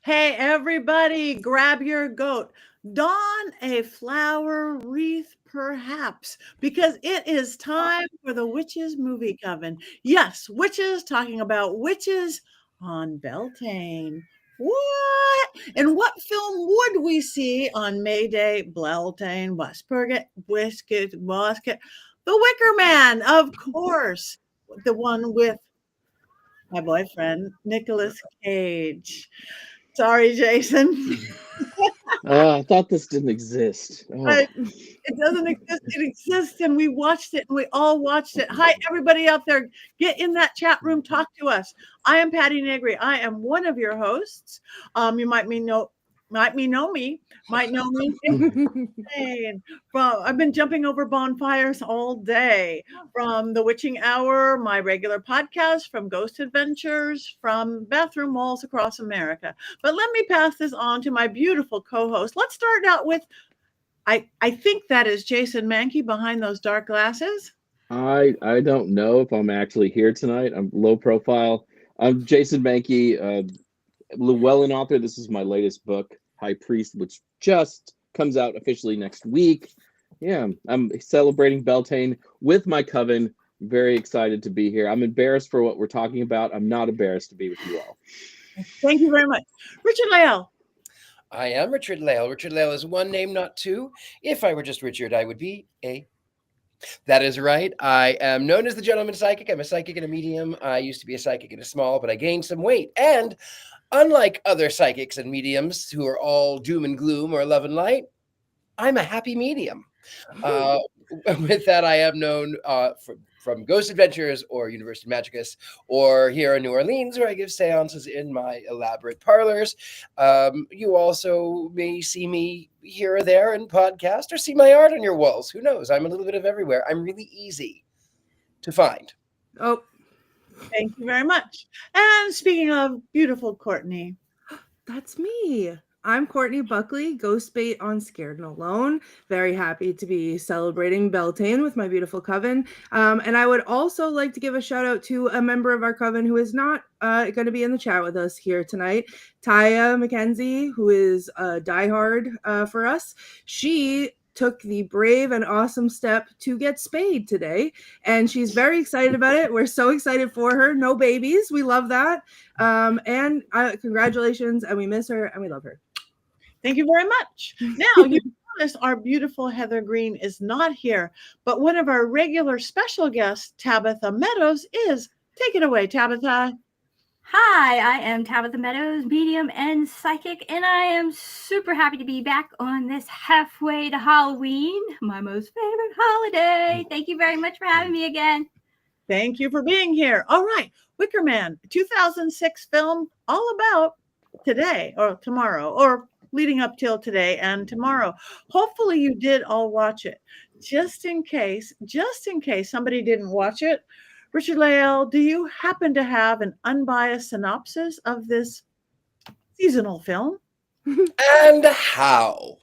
Hey, everybody, grab your goat. Don a flower wreath, perhaps, because it is time for the Witches Movie Coven. Yes, witches talking about witches on Beltane. What? And what film would we see on May Day? Beltane, Westpurget, Musket. The Wicker Man, of course. The one with my boyfriend, Nicolas Cage. Sorry, Jason. I thought this didn't exist. Oh, But it doesn't exist. It exists, and we watched it, and we all watched it. Hi, everybody out there. Get in that chat room. Talk to us. I am Patti Negri. I am one of your hosts. You might know me. And I've been jumping over bonfires all day, from the Witching Hour, my regular podcast, from Ghost Adventures, from bathroom walls across America. But let me pass this on to my beautiful co-host. Let's start out with I think that is Jason Mankey behind those dark glasses. I don't know if I'm actually here tonight. I'm low profile. I'm Jason Mankey, Llewellyn author. This is my latest book, High Priest, which just comes out officially next week. Yeah, I'm celebrating Beltane with my coven. Very excited to be here. I'm embarrassed for what we're talking about. I'm not embarrassed to be with you all. Thank you very much. Richard-Lael. I am Richard-Lael. Richard-Lael is one name, not two. If I were just Richard, I would be a. That is right. I am known as the Gentleman Psychic. I'm a psychic and a medium. I used to be a psychic and a small, but I gained some weight. And unlike other psychics and mediums who are all doom and gloom or love and light, I'm a happy medium. With that, I am known from Ghost Adventures or University Magicus, or here in New Orleans, where I give seances in my elaborate parlors. You also may see me here or there in podcast, or see my art on your walls. Who knows? I'm a little bit of everywhere. I'm really easy to find. Oh, thank you very much. And speaking of beautiful Courtney. That's me. I'm Courtney Buckley, Ghost Bait on Scared and Alone. Very happy to be celebrating Beltane with my beautiful coven. And I would also like to give a shout out to a member of our coven who is not going to be in the chat with us here tonight, Taya McKenzie, who is a diehard for us. She took the brave and awesome step to get spayed today, and she's very excited about it. We're so excited for her. No babies. We love that. And congratulations, and we miss her, and we love her. Thank you very much. Now, you notice our beautiful Heather Green is not here, but one of our regular special guests, Tabitha Meadows, is. Take it away, Tabitha. Hi, I am Tabitha Meadows, medium and psychic, and I am super happy to be back on this halfway to Halloween, my most favorite holiday. Thank you very much for having me again. Thank you for being here. All right, Wicker Man, 2006 film, all about today or tomorrow, or leading up till today and tomorrow. Hopefully you did all watch it. Just in case somebody didn't watch it, Richard-Lael, do you happen to have an unbiased synopsis of this seasonal film? And how?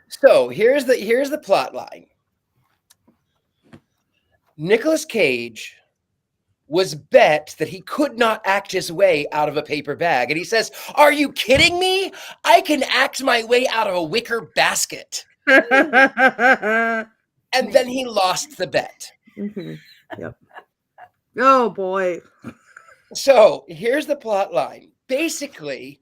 So here's the plot line. Nicolas Cage was bet that he could not act his way out of a paper bag. And he says, "Are you kidding me? I can act my way out of a wicker basket." And then he lost the bet. Mm-hmm. Yep. Oh, boy. So here's the plot line. Basically,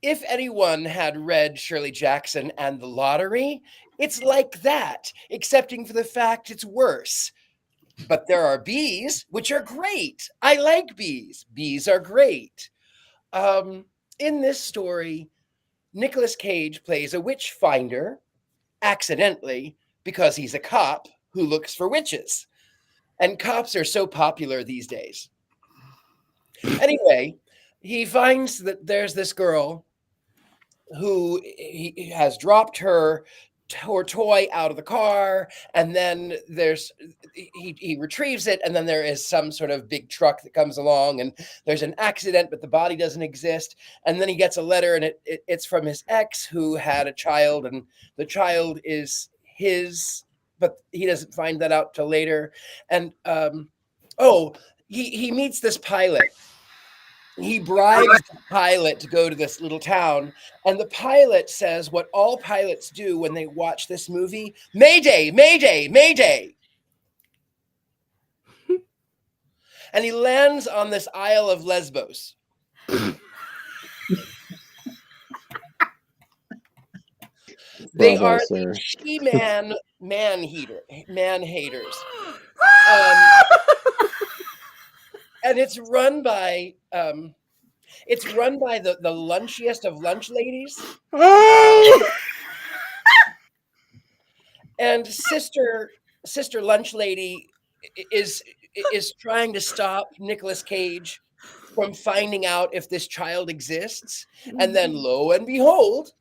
if anyone had read Shirley Jackson and The Lottery, it's like that, excepting for the fact it's worse. But there are bees, which are great. I like bees. Bees are great. In this story, Nicolas Cage plays a witch finder, accidentally, because he's a cop who looks for witches. And cops are so popular these days. Anyway, he finds that there's this girl who he has dropped her toy out of the car, and then he retrieves it, and then there is some sort of big truck that comes along, and there's an accident, but the body doesn't exist. And then he gets a letter, and it's from his ex who had a child, and the child is his, but he doesn't find that out till later. And he meets this pilot he bribes the pilot to go to this little town, and the pilot says what all pilots do when they watch this movie: Mayday, Mayday, Mayday. And he lands on this Isle of Lesbos. They Bravo, are sir. the she-man man-haters. And it's run by the lunchiest of lunch ladies. And sister lunch lady is trying to stop Nicolas Cage from finding out if this child exists. And then lo and behold,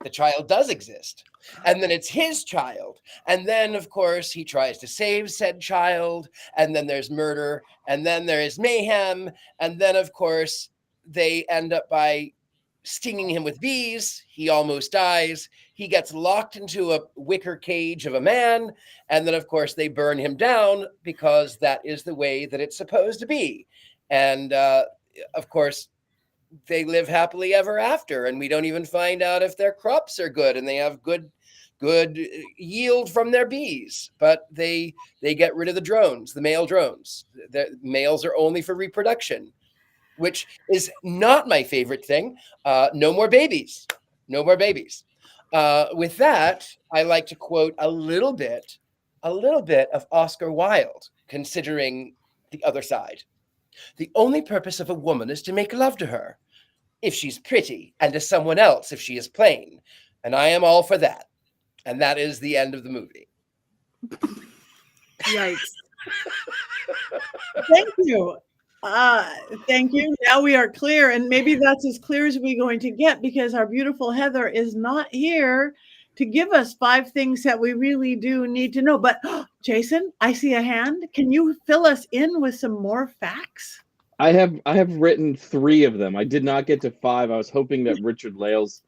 the child does exist. And then it's his child. And then, of course, he tries to save said child. And then there's murder. And then there is mayhem. And then, of course, they end up by stinging him with bees. He almost dies. He gets locked into a wicker cage of a man. And then, of course, they burn him down because that is the way that it's supposed to be. And, of course, they live happily ever after, and we don't even find out if their crops are good and they have good yield from their bees. But they get rid of the drones, the male drones. The males are only for reproduction, which is not my favorite thing. No more babies. No more babies. With that, I like to quote a little bit of Oscar Wilde, considering the other side. The only purpose of a woman is to make love to her, if she's pretty, and to someone else if she is plain. And I am all for that. And that is the end of the movie. Yikes. Thank you. Thank you. Now we are clear, and maybe that's as clear as we're going to get, because our beautiful Heather is not here to give us 5 things that we really do need to know. But Jason, I see a hand. Can you fill us in with some more facts? I have written 3 of them. I did not get to 5. I was hoping that Richard-Lael's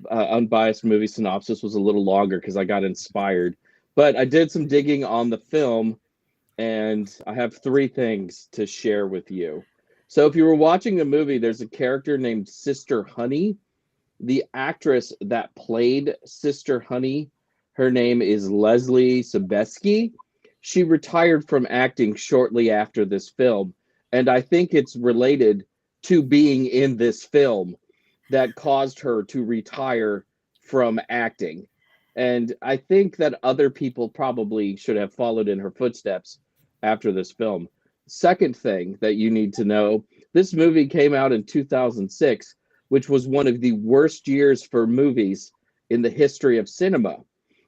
unbiased movie synopsis was a little longer because I got inspired. But I did some digging on the film, and I have 3 things to share with you. So if you were watching the movie, there's a character named Sister Honey. The actress that played Sister Honey, her name is Leslie Sobieski. She retired from acting shortly after this film. And I think it's related to being in this film that caused her to retire from acting. And I think that other people probably should have followed in her footsteps after this film. Second thing that you need to know, this movie came out in 2006, which was one of the worst years for movies in the history of cinema.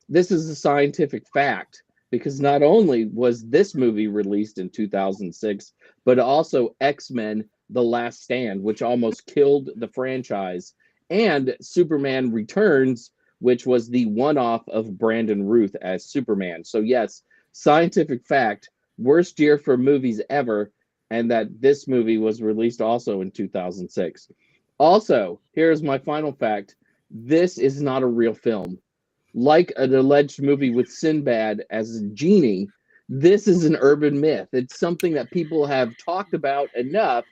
This is a scientific fact, because not only was this movie released in 2006, but also X-Men: The Last Stand, which almost killed the franchise, and Superman Returns, which was the one-off of Brandon Routh as Superman. So yes, scientific fact, worst year for movies ever, and that this movie was released also in 2006. Also, here's my final fact. This is not a real film. Like an alleged movie with Sinbad as a genie, this is an urban myth. It's something that people have talked about enough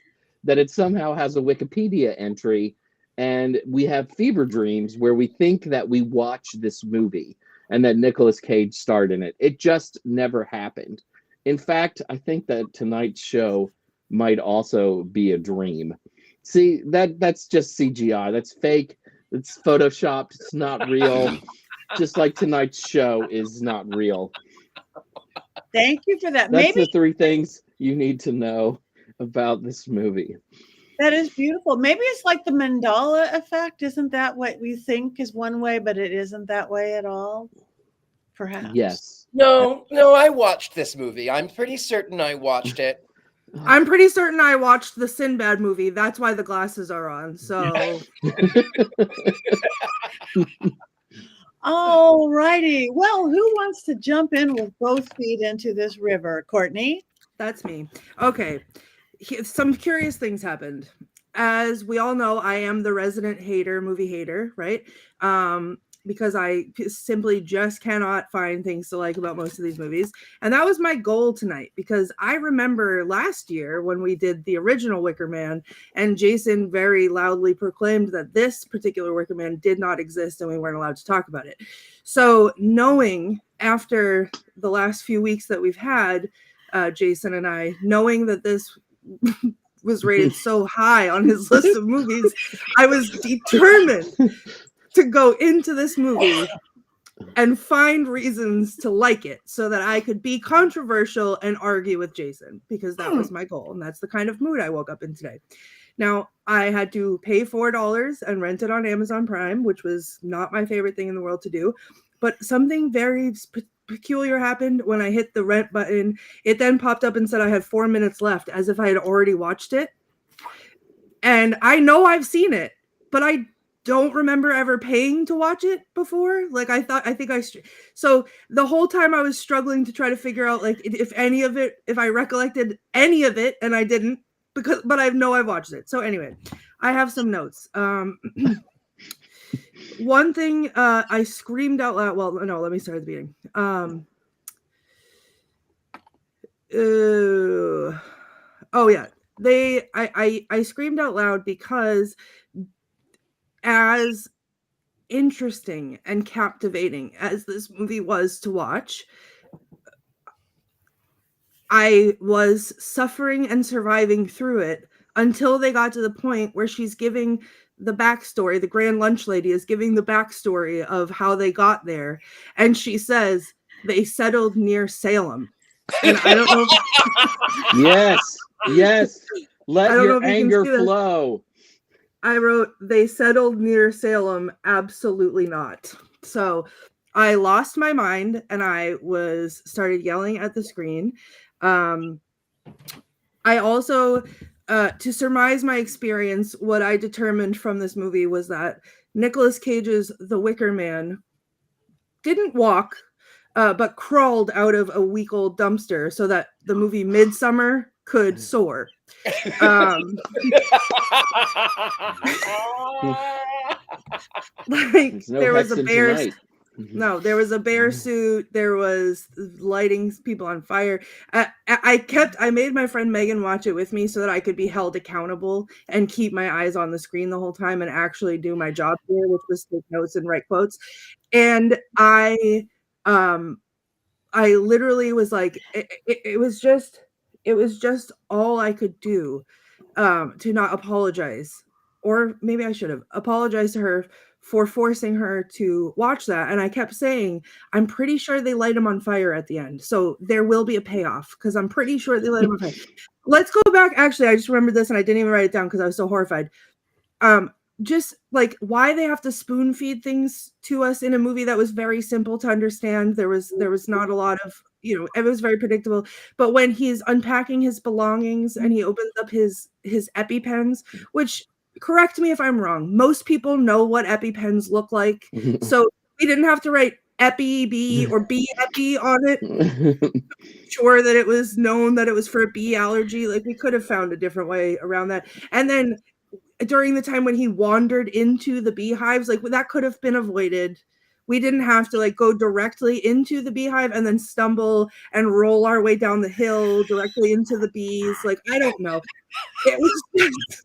that it somehow has a Wikipedia entry, and we have fever dreams where we think that we watched this movie and that Nicolas Cage starred in it. It just never happened. In fact, I think that tonight's show might also be a dream. See, that's just CGI. That's fake. It's photoshopped. It's not real. Just like tonight's show is not real. Thank you for that. That's Maybe the 3 things you need to know about this movie. that is beautiful. Maybe it's like the Mandela effect. Isn't that what we think is one way, but it isn't that way at all? Perhaps. Yes. No, I watched this movie. I'm pretty certain I watched it. I'm pretty certain I watched the Sinbad movie. That's why the glasses are on. So All righty. Well, who wants to jump in with both feet into this river? Courtney? that's me. Okay. Some curious things happened. As we all know, I am the resident movie hater, right? because I simply just cannot find things to like about most of these movies. And that was my goal tonight, because I remember last year when we did the original Wicker Man, and Jason very loudly proclaimed that this particular Wicker Man did not exist and we weren't allowed to talk about it. So knowing after the last few weeks that we've had, Jason and I, knowing that this was rated so high on his list of movies, I was determined to go into this movie and find reasons to like it so that I could be controversial and argue with Jason, because that was my goal. And that's the kind of mood I woke up in today. Now, I had to pay $4 and rent it on Amazon Prime, which was not my favorite thing in the world to do. But something very peculiar happened when I hit the rent button. It then popped up and said I had 4 minutes left, as if I had already watched it. And I know I've seen it, but I don't remember ever paying to watch it before. Like so the whole time I was struggling to try to figure out like if any of it, if I recollected any of it, and I didn't, but I know I've watched it. So anyway, I have some notes. One thing I screamed out loud. Well, no, let me start at the beginning. Oh yeah, I screamed out loud because as interesting and captivating as this movie was to watch, I was suffering and surviving through it until they got to the point where she's giving the backstory. The Grand Lunch Lady is giving the backstory of how they got there. And she says they settled near Salem. And I don't know. Yes. Let your anger flow. I wrote, they settled near Salem. Absolutely not. So I lost my mind and I started yelling at the screen. I also, to surmise my experience, what I determined from this movie was that Nicolas Cage's The Wicker Man didn't walk, but crawled out of a week-old dumpster so that the movie Midsommar could soar. Like there was a bear. No, there was a bear suit. There was lighting people on fire. I made my friend Megan watch it with me so that I could be held accountable and keep my eyes on the screen the whole time and actually do my job here, which was take notes and write quotes. And I literally was like, it was just all I could do to not apologize, or maybe I should have apologized to her for forcing her to watch that. And I kept saying, I'm pretty sure they light him on fire at the end. So there will be a payoff because I'm pretty sure they light him on fire. Let's go back. Actually, I just remembered this and I didn't even write it down because I was so horrified. Just like why they have to spoon feed things to us in a movie that was very simple to understand. There was not a lot of, it was very predictable. But when he's unpacking his belongings and he opens up his EpiPens, which, correct me if I'm wrong, most people know what EpiPens look like. So we didn't have to write Epi B or B Epi on it. Sure that it was known that it was for a bee allergy. Like we could have found a different way around that. And then during the time when he wandered into the beehives, like that could have been avoided. We didn't have to like go directly into the beehive and then stumble and roll our way down the hill directly into the bees. Like, I don't know. It was just,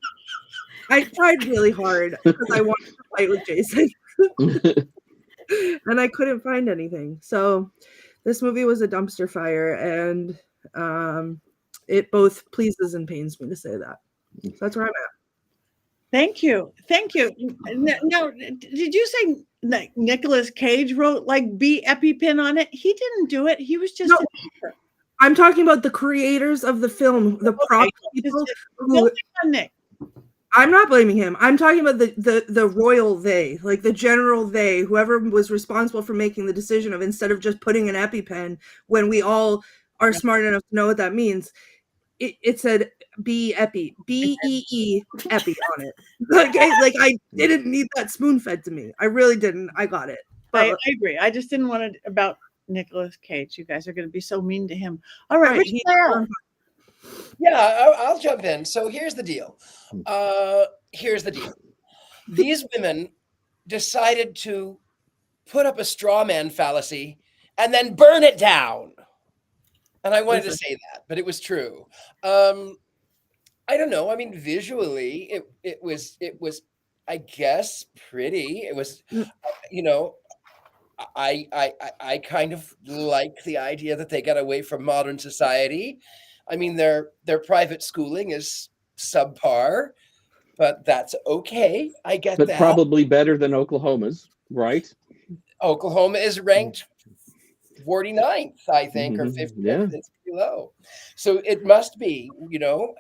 I tried really hard because I wanted to fight with Jason. And I couldn't find anything. So this movie was a dumpster fire, and it both pleases and pains me to say that. So that's where I'm at. Thank you. Now, did you say Nicolas Cage wrote like B EpiPen on it? He didn't do it. He was just. No. I'm talking about the creators of the film, the prop people. I'm not blaming him. I'm talking about the royal they, like the general they, whoever was responsible for making the decision of instead of just putting an EpiPen when we all are smart enough to know what that means. It said B Epi, BEE Epi on it. Like I didn't need that spoon fed to me. I really didn't. I got it. But I agree. I just didn't want it about Nicolas Cage. You guys are going to be so mean to him. All right. Yeah, I'll jump in. So here's the deal. These women decided to put up a straw man fallacy and then burn it down. And I wanted to say that, but it was true. I don't know. I mean, visually, it was, I guess, pretty. It was, you know, I kind of like the idea that they got away from modern society. I mean, their private schooling is subpar, but that's okay. I get But that. probably better than Oklahoma's, right? Oklahoma is ranked 49th, I think, or 50th. Yeah. It's pretty low. So it must be, you know,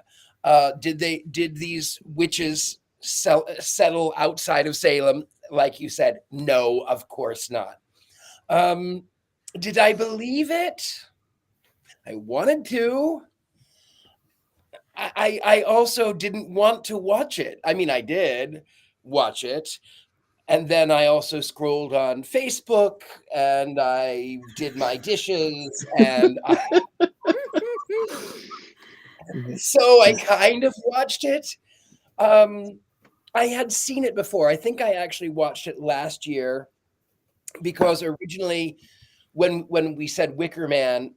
did these witches settle outside of Salem? Like you said, no, of course not. Did I believe it? I wanted to. I also didn't want to watch it. I mean, I did watch it. And then I also scrolled on Facebook and I did my dishes and so I kind of watched it. I had seen it before. I think I actually watched it last year because originally when we said Wicker Man,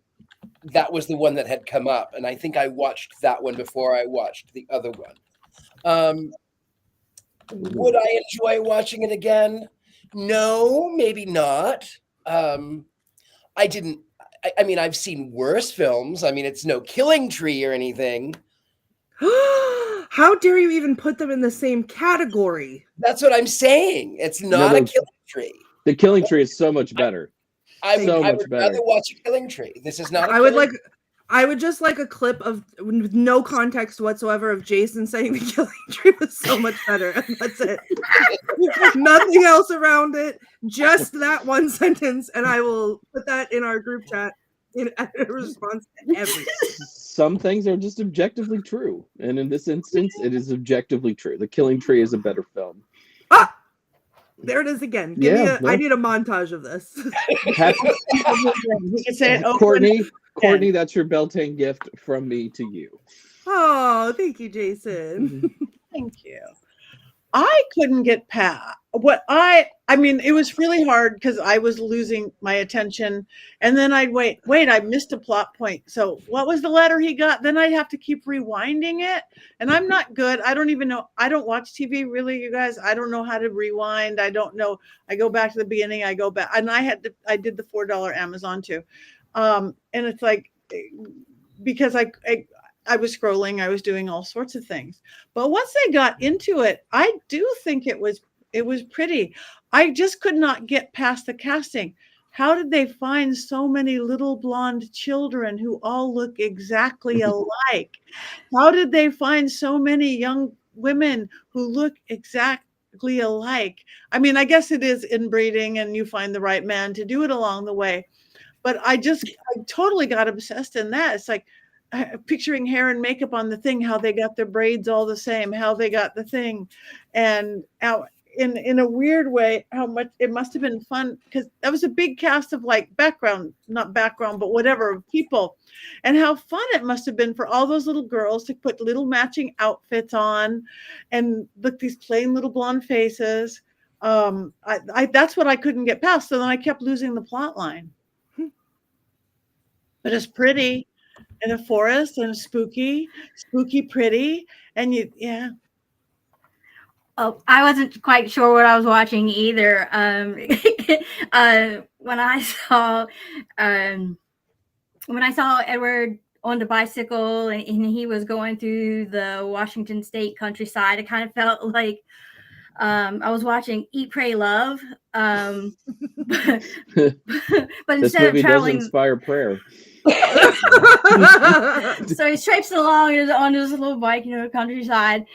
that was the one that had come up. And I think I watched that one before I watched the other one. Would I enjoy watching it again? No, maybe not. I didn't. I mean, I've seen worse films. I mean, it's no Killing Tree or anything. How dare you even put them in the same category? That's what I'm saying. It's not a Killing Tree. The Killing Tree is so much better. I would better. rather watch a Killing Tree. This is not. I would just like a clip of with no context whatsoever of Jason saying the Killing Tree was so much better, and that's it. Nothing else around it, just that one sentence, and I will put that in our group chat in response to everything. Some things are just objectively true, and in this instance, it is objectively true. The Killing Tree is a better film. Ah, there it is again. I need a montage of this. You can say it. Courtney, that's your Beltane gift from me to you. Oh, thank you, Jason. Thank you. I couldn't get past I mean, it was really hard because I was losing my attention. And then I'd wait, I missed a plot point. So what was the letter he got? Then I'd have to keep rewinding it. And I'm not good. I don't even know. I don't watch TV really, you guys. I don't know how to rewind. I don't know. I go back to the beginning. I go back. And I did the $4 Amazon too. And it's like, because I was scrolling, I was doing all sorts of things. But once I got into it, I do think it was pretty. I just could not get past the casting. How did they find so many little blonde children who all look exactly alike? How did they find so many young women who look exactly alike? I mean, I guess it is inbreeding and you find the right man to do it along the way. But I totally got obsessed in that. It's like picturing hair and makeup on the thing, how they got their braids all the same, how they got the thing. And in a weird way, how much it must have been fun because that was a big cast of like not background, but whatever people. And how fun it must have been for all those little girls to put little matching outfits on and look these plain little blonde faces. That's what I couldn't get past. So then I kept losing the plot line. But it's pretty in a forest and spooky pretty. And yeah. Oh, I wasn't quite sure what I was watching either. When I saw Edward on the bicycle and he was going through the Washington State countryside, it kind of felt like I was watching Eat, Pray, Love. But instead of traveling, does inspire prayer. So he's traipsing along on his little bike, countryside.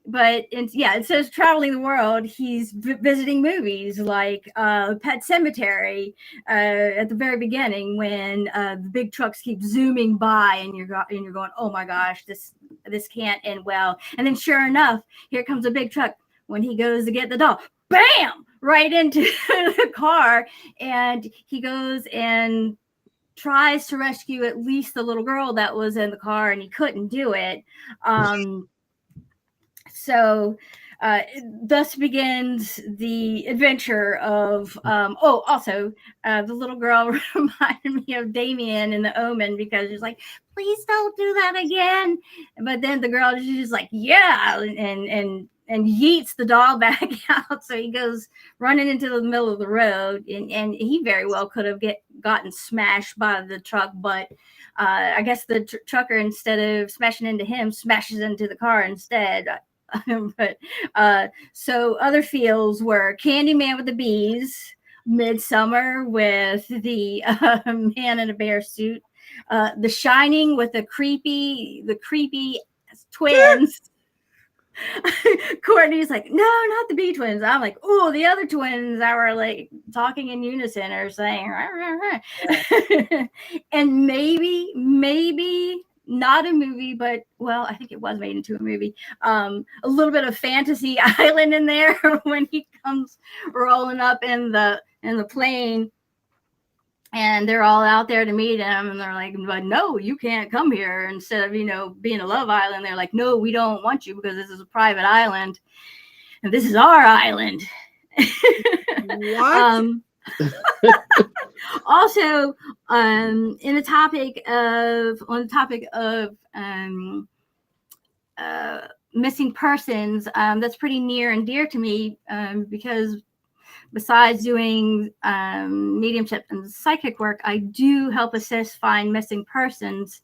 But instead of traveling the world, he's visiting movies like Pet Sematary at the very beginning when the big trucks keep zooming by and you're going, oh my gosh, this can't end well. And then sure enough, here comes a big truck when he goes to get the doll. Bam! Right into the car, and he goes and tries to rescue at least the little girl that was in the car, and he couldn't do it. So thus begins the adventure of also the little girl reminded me of Damien in The Omen, because she's like, please don't do that again. But then the girl is just like, yeah, and yeets the doll back out. So he goes running into the middle of the road, and he very well could have gotten smashed by the truck, but I guess the trucker, instead of smashing into him, smashes into the car instead. But so other feels were Candyman with the bees, Midsummer with the man in a bear suit, The Shining with the creepy twins. Courtney's like, no, not the bee twins. I'm like, oh, the other twins that were like talking in unison or saying, rah, rah, rah. And maybe not a movie, but well, I think it was made into a movie. A little bit of Fantasy Island in there when he comes rolling up in the plane. And they're all out there to meet him, and they're like, but no, you can't come here. Instead of, being a love island, they're like, no, we don't want you because this is a private island. And this is our island. What? Also, on the topic of missing persons, that's pretty near and dear to me, because besides doing mediumship and psychic work, I do help assist find missing persons.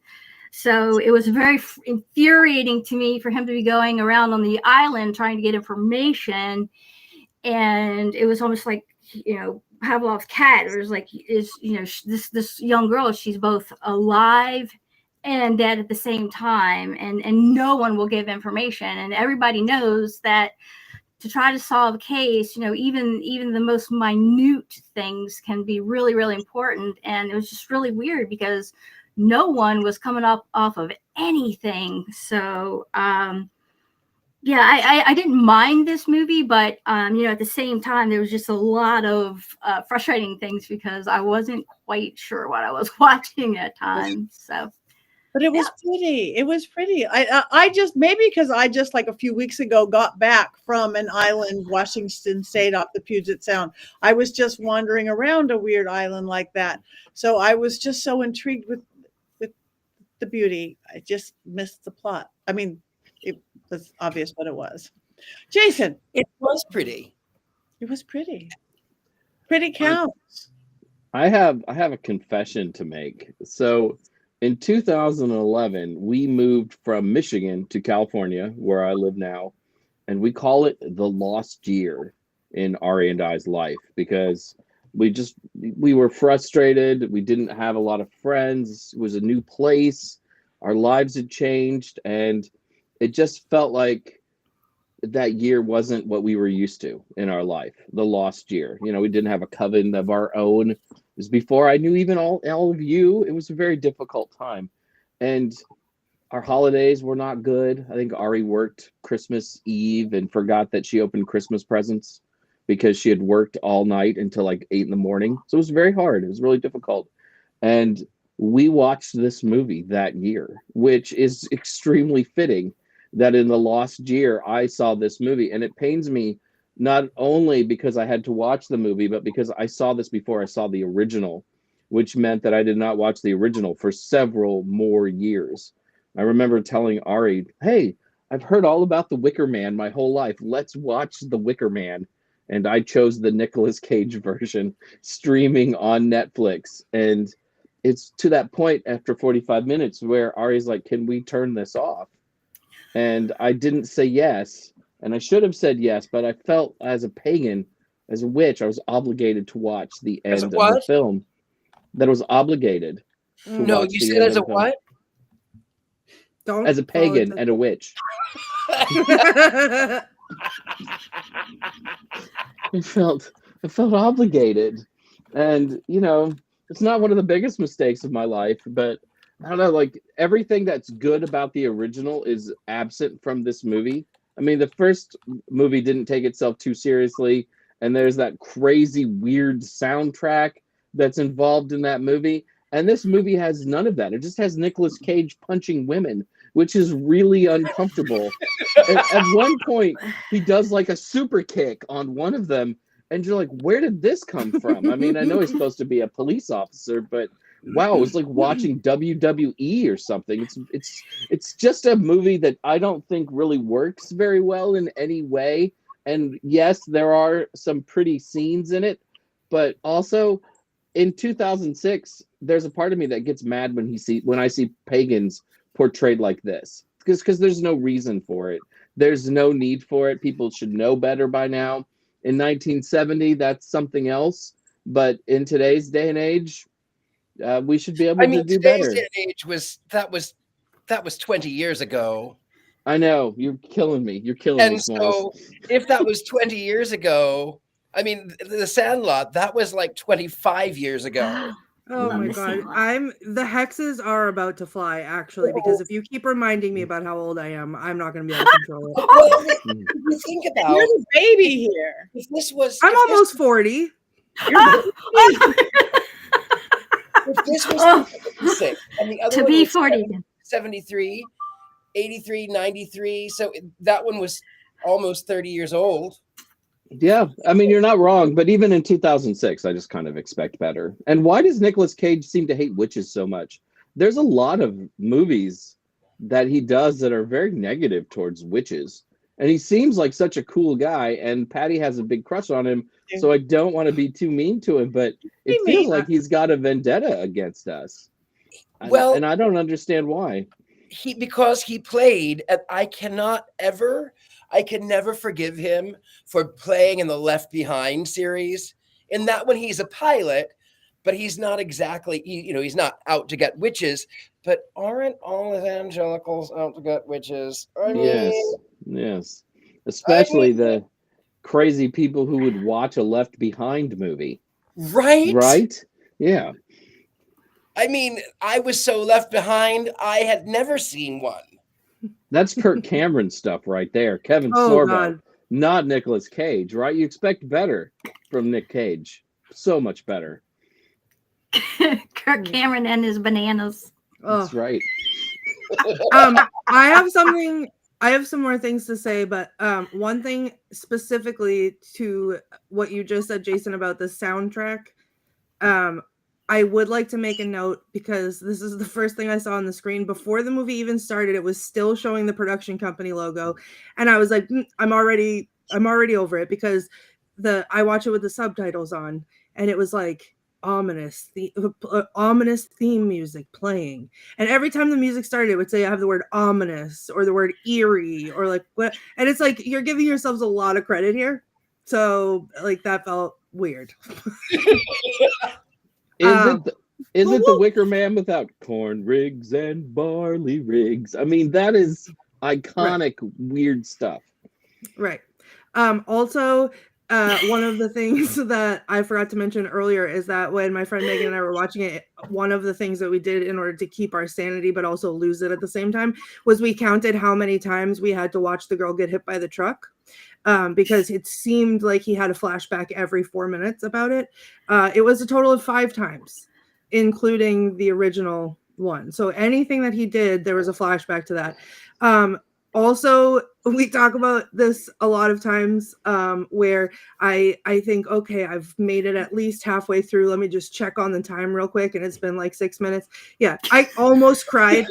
So it was very infuriating to me for him to be going around on the island trying to get information. And it was almost like, Pavlov's cat. It was like, this young girl, she's both alive and dead at the same time. And no one will give information. And everybody knows that to try to solve a case, even the most minute things can be really, really important. And it was just really weird because no one was coming up off of anything. So, I didn't mind this movie, but, at the same time, there was just a lot of frustrating things because I wasn't quite sure what I was watching at times. So. But it was pretty. It was pretty. I just, maybe because I just like a few weeks ago got back from an island, Washington State, off the Puget Sound. I was just wandering around a weird island like that. So I was just so intrigued with the beauty. I just missed the plot. I mean, it was obvious what it was. Jason. It was pretty. It was pretty. Pretty counts. I have a confession to make. So in 2011, we moved from Michigan to California, where I live now, and we call it the lost year in Ari and I's life because we were frustrated. We didn't have a lot of friends. It was a new place. Our lives had changed, and it just felt like that year wasn't what we were used to in our life, the lost year. We didn't have a coven of our own. It was before I knew even all of you. It was a very difficult time. And our holidays were not good. I think Ari worked Christmas Eve and forgot that she opened Christmas presents because she had worked all night until like 8 a.m. So it was very hard. It was really difficult. And we watched this movie that year, which is extremely fitting that in the lost year, I saw this movie. And it pains me not only because I had to watch the movie, but because I saw this before I saw the original, which meant that I did not watch the original for several more years. I remember telling Ari, hey, I've heard all about the Wicker Man my whole life. Let's watch the Wicker Man. And I chose the Nicolas Cage version streaming on Netflix. And it's to that point after 45 minutes where Ari's like, can we turn this off? And I didn't say yes. And I should have said yes, but I felt as a pagan, as a witch, I was obligated to watch the end of the film. That I was obligated. No, you said as a what? Don't as a pagan and a witch. I felt obligated. And, it's not one of the biggest mistakes of my life, but I don't know, like everything that's good about the original is absent from this movie. I mean, the first movie didn't take itself too seriously, and there's that crazy, weird soundtrack that's involved in that movie. And this movie has none of that. It just has Nicolas Cage punching women. which is really uncomfortable. At one point, he does like a super kick on one of them, and you're like, where did this come from? I mean, I know he's supposed to be a police officer, but wow, it was like watching WWE or something. It's just a movie that I don't think really works very well in any way. And yes, there are some pretty scenes in it, but also in 2006, there's a part of me that gets mad when I see pagans portrayed like this, because there's no reason for it. There's no need for it. People should know better by now. In 1970, that's something else, but in today's day and age, we should be able to do better. Today's day and age was 20 years ago. I know, you're killing me. You're killing me, Smalls. So if that was 20 years ago, I mean, The Sandlot, that was like 25 years ago. Oh Love my The god. Sandlot. The hexes are about to fly, actually, because if you keep reminding me about how old I am, I'm not going to be able to control it. Well, if you think about You're the baby here. if this was I'm if this- almost 40. if this was 2006, and the other To one be was 40. 73, 83, 93, so that one was almost 30 years old. Yeah, I mean, you're not wrong, but even in 2006, I just kind of expect better. And why does Nicolas Cage seem to hate witches so much? There's a lot of movies that he does that are very negative towards witches. And he seems like such a cool guy, and Patty has a big crush on him, so I don't want to be too mean to him, but it feels like he's got a vendetta against us. Well, and I don't understand why. Because he played, and I can never forgive him for playing in the Left Behind series. In that one, he's a pilot, but he's not exactly, he's not out to get witches. But aren't all evangelicals out to get witches? I mean, yes. Especially the crazy people who would watch a Left Behind movie. Right? Right? Yeah. I mean, I was so left behind, I had never seen one. That's Kirk Cameron stuff right there. Kevin Oh, Sorbo, God. not Nicolas Cage, right? You expect better from Nick Cage. So much better. Kirk Cameron and his bananas. That's right. I have some more things to say, but one thing specifically to what you just said, Jason, about the soundtrack, I would like to make a note, because this is the first thing I saw on the screen before the movie even started. It was still showing the production company logo, and I was like, I'm already over it, because I watch it with the subtitles on, and it was like ominous theme music playing, and every time the music started, it would say I have the word ominous or the word eerie or like what, and it's like you're giving yourselves a lot of credit here, so like that felt weird. Is it the Wicker Man without corn rigs and barley rigs? I mean, that is iconic, weird stuff. Right. Also, one of the things that I forgot to mention earlier is that when my friend Megan and I were watching it, one of the things that we did in order to keep our sanity but also lose it at the same time was we counted how many times we had to watch the girl get hit by the truck. Because it seemed like he had a flashback every 4 minutes about it. It was a total of 5 times, including the original one. So anything that he did, there was a flashback to that. Also, we talk about this a lot of times, where I think, okay, I've made it at least halfway through. Let me just check on the time real quick. And it's been like 6 minutes. Yeah, I almost cried.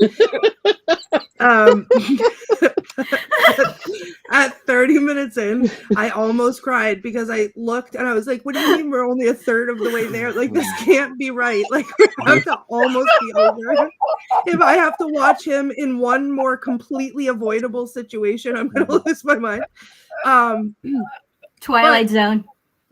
At 30 minutes in, I almost cried because I looked and I was like, what do you mean we're only a third of the way there? Like, this can't be right. Like, we have to almost be over. If I have to watch him in one more completely avoidable situation, I'm going to lose my mind. Twilight Zone.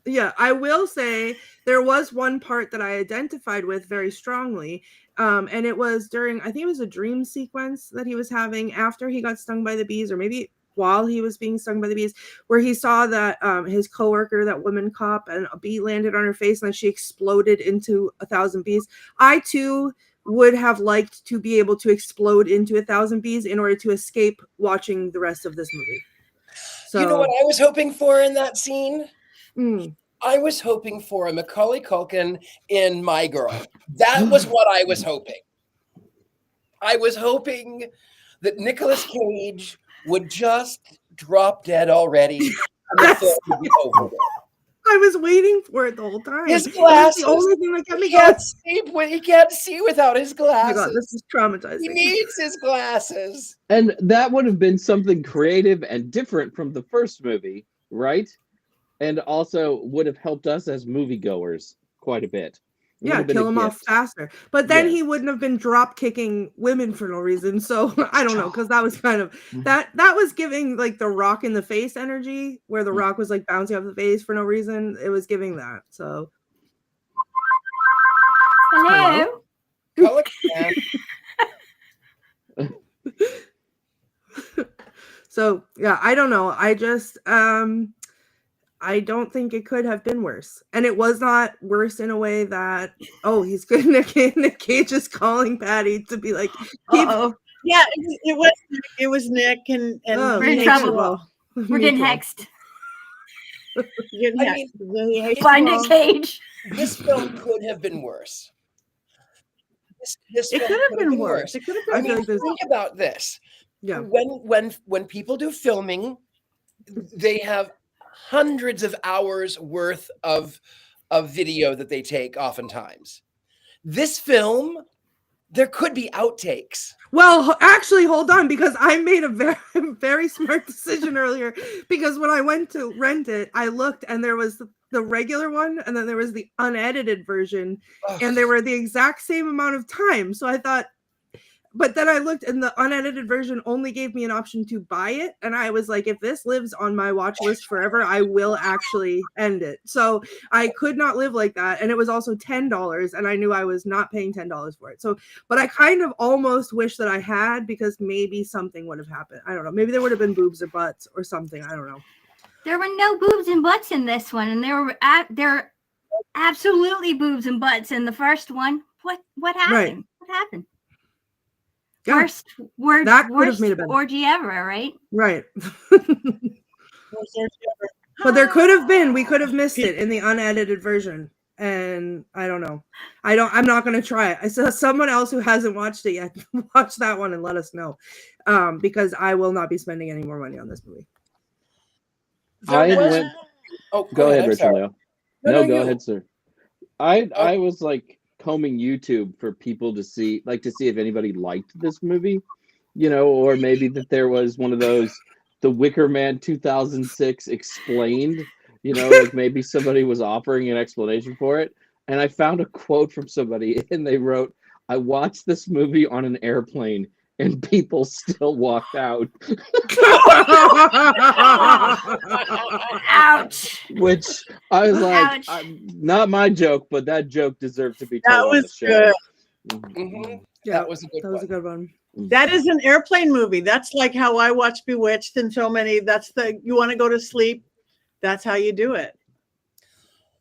Yeah, I will say there was one part that I identified with very strongly. And it was during, I think it was a dream sequence that he was having after he got stung by the bees, or maybe while he was being stung by the bees, where he saw that his coworker, that woman cop, and a bee landed on her face and then she exploded into 1,000 bees. I too would have liked to be able to explode into 1,000 bees in order to escape watching the rest of this movie. So, you know what I was hoping for in that scene? Mm. I was hoping for a Macaulay Culkin in My Girl. That was what I was hoping. I was hoping that Nicolas Cage would just drop dead already and the Yes. film would be over. I was waiting for it the whole time. His That's glasses. the only thing that kept me He going. can't see without his Oh my God, glasses. this is traumatizing. He needs his glasses. And that would have been something creative and different from the first movie, right? And also would have helped us as moviegoers quite a bit. It would Yeah, have been kill a him off gift. faster. But then Yes. he wouldn't have been drop kicking women for no reason. So I don't know, because that was kind of that was giving like the Rock in the face energy, where the Rock was like bouncing off the face for no reason. It was giving that. So Hello. Color man. so yeah, I don't know. I just I don't think it could have been worse. And it was not worse in a way that, oh, he's good. Nick Cage is calling Patti to be like, keep Uh-oh. Yeah, it was Nick and Oh, We're in he trouble. hates well. We're getting hexed. Getting I hexed. mean, He hates By well. Nick Cage. This film could have been worse. This It film could have been worse. It could have been I I feel mean, like there's- think about this. yeah. When people do filming, they have hundreds of hours worth of video that they take oftentimes. This film, there could be outtakes. Well, actually, hold on, because I made a very, very smart decision earlier. Because when I went to rent it, I looked and there was the regular one, and then there was the unedited version, Ugh. and they were the exact same amount of time. So I thought, but then I looked, and the unedited version only gave me an option to buy it, and I was like, if this lives on my watch list forever, I will actually end it. So I could not live like that, and it was also $10, and I knew I was not paying $10 for it. So, but I kind of almost wish that I had, because maybe something would have happened. I don't know. Maybe there would have been boobs or butts or something. I don't know. There were no boobs and butts in this one, and there were absolutely boobs and butts in the first one. What happened? Right. What happened? Yeah, Worst that could have made it better. orgy ever, right? right. Worst orgy ever. But there could have been. We could have missed it in the unedited version. And I don't know. I'm not going to try it. I saw someone else who hasn't watched it yet. Watch that one and let us know. Because I will not be spending any more money on this movie. There was- went. Oh, Go ahead, I'm Richard. sorry. Leo. No, No, no, go you. ahead, sir. I was like combing YouTube for people to see if anybody liked this movie, or maybe that there was one of those, the Wicker Man 2006 explained, like maybe somebody was offering an explanation for it. And I found a quote from somebody, and they wrote, "I watched this movie on an airplane and people still walked out." Ouch. Which I was like, Ouch. not my joke, but that joke deserved to be told That on the was show. good. Mhm. Yeah, That was a good that was one. a good one. That is an airplane movie. That's like how I watch Bewitched and so many. You want to go to sleep. That's how you do it.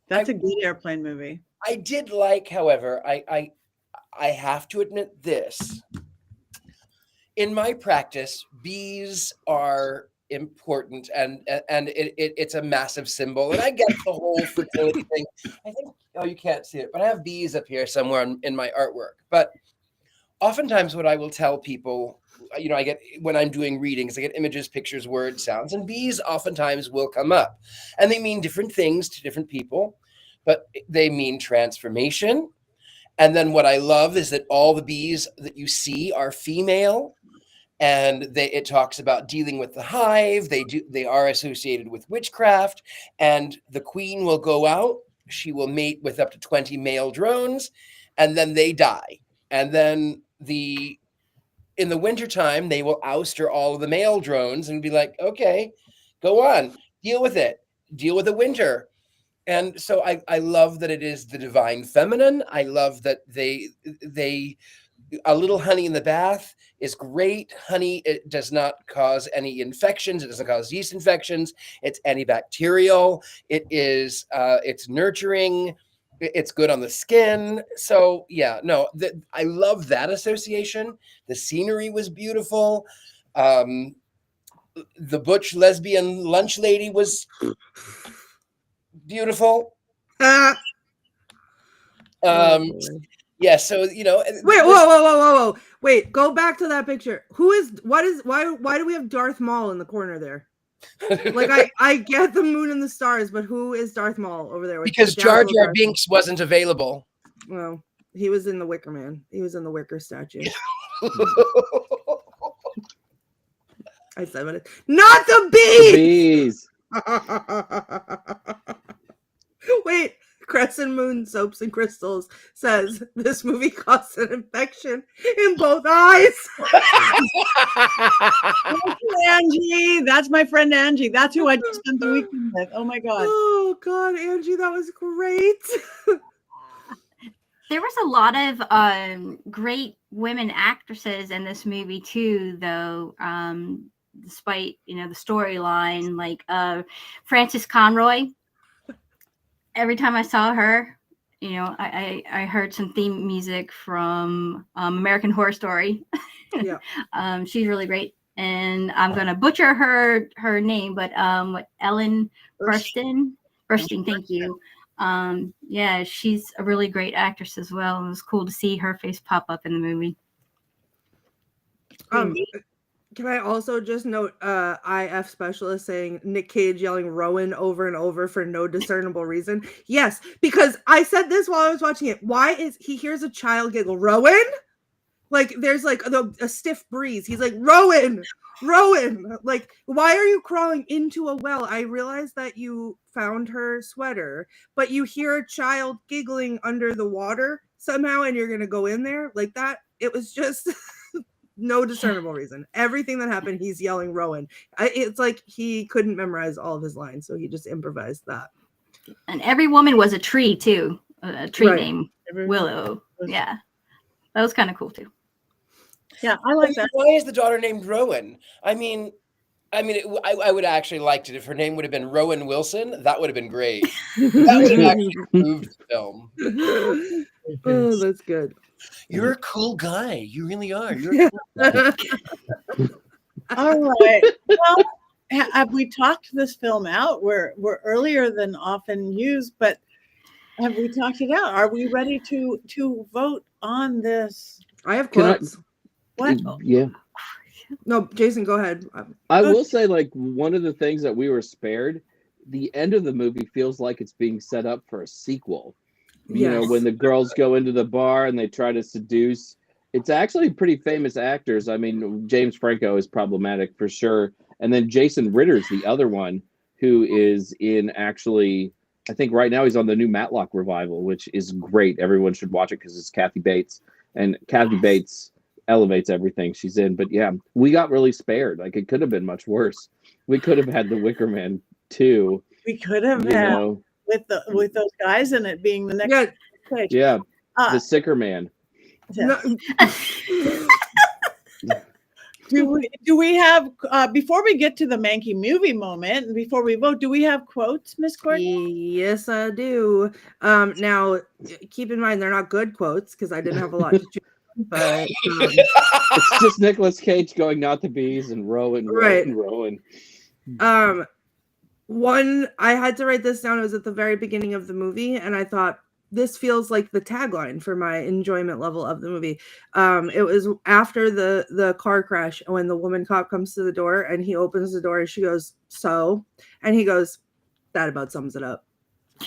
That's a good airplane movie. I did like, however, I have to admit this. In my practice, bees are important, and it's a massive symbol. And I get the whole fertility thing. I think, you can't see it, but I have bees up here somewhere in my artwork. But oftentimes what I will tell people, I get, when I'm doing readings, I get images, pictures, words, sounds, and bees oftentimes will come up. And they mean different things to different people, but they mean transformation. And then what I love is that all the bees that you see are female, and it talks about dealing with the hive. They are associated with witchcraft, and the queen will go out. She will mate with up to 20 male drones, and then they die. And then in the wintertime, they will ouster all of the male drones and be like, okay, go on, deal with it, deal with the winter. And so I love that it is the divine feminine. I love that they a little honey in the bath is great. Honey, it does not cause any infections. It doesn't cause yeast infections. It's antibacterial. It is it's nurturing. It's good on the skin. So yeah, no, I love that association. The scenery was beautiful. The butch lesbian lunch lady was beautiful. Ah. Um, Yeah, so Wait, whoa. Wait, go back to that picture. Why do we have Darth Maul in the corner there? Like I get the moon and the stars, but who is Darth Maul over there? Because Jar Jar Binks wasn't available. Well, he was in the Wicker Man. He was in the Wicker statue. I said what not the bees! Wait, Crescent Moon Soaps and Crystals says this movie caused an infection in both eyes. Angie, that's my friend Angie. That's who I just spent the weekend with. Oh my God. Oh God, Angie, that was great. There was a lot of great women actresses in this movie too, though. Despite the storyline, like Frances Conroy. Every time I saw her, I heard some theme music from American Horror Story. Yeah, she's really great, and I'm gonna butcher her name, but Ellen Burstyn. Thank you. Yeah, she's a really great actress as well. It was cool to see her face pop up in the movie. Can I also just note IF specialist saying Nick Cage yelling Rowan over and over for no discernible reason? Yes, because I said this while I was watching it. Why is he hears a child giggle? Rowan? Like there's like a stiff breeze. He's like, Rowan. Like, why are you crawling into a well? I realized that you found her sweater, but you hear a child giggling under the water somehow, and you're going to go in there like that. It was just... no discernible reason. Everything that happened, he's yelling Rowan. It's like he couldn't memorize all of his lines, so he just improvised that. And every woman was a tree too. A tree named Willow. Yeah, that was kind of cool too. Yeah, I like that. Why is the daughter named Rowan? I would actually liked it if her name would have been Rowan Wilson. That would have been great. That would have actually improved the film. Oh, that's good. You're a cool guy. You really are. You're a cool guy. All right. Well, have we talked this film out? We're earlier than often used, but have we talked it out? Are we ready to vote on this? I have quotes. What? Yeah. No, Jason, go ahead. I will say, like, one of the things that we were spared, the end of the movie feels like it's being set up for a sequel. You know, when the girls go into the bar and they try to seduce, it's actually pretty famous actors. I mean, James Franco is problematic for sure. And then Jason Ritter's the other one who is in actually, I think right now he's on the new Matlock revival, which is great. Everyone should watch it because it's Kathy Bates. And Kathy Bates elevates everything she's in. But yeah, we got really spared. Like, it could have been much worse. We could have had the Wicker Man 2. We could have had with those guys in it being the next page. Yeah. The Sicker Man. No. Do we have before we get to the Mankey movie moment, before we vote, do we have quotes, Miss Courtney? Yes, I do. Now keep in mind they're not good quotes because I didn't have a lot to choose. But it's just Nicolas Cage going not the bees and Rowan. One, I had to write this down. It was at the very beginning of the movie, and I thought this feels like the tagline for my enjoyment level of the movie. It was after the car crash when the woman cop comes to the door and he opens the door and she goes, "So," and he goes, "That about sums it up."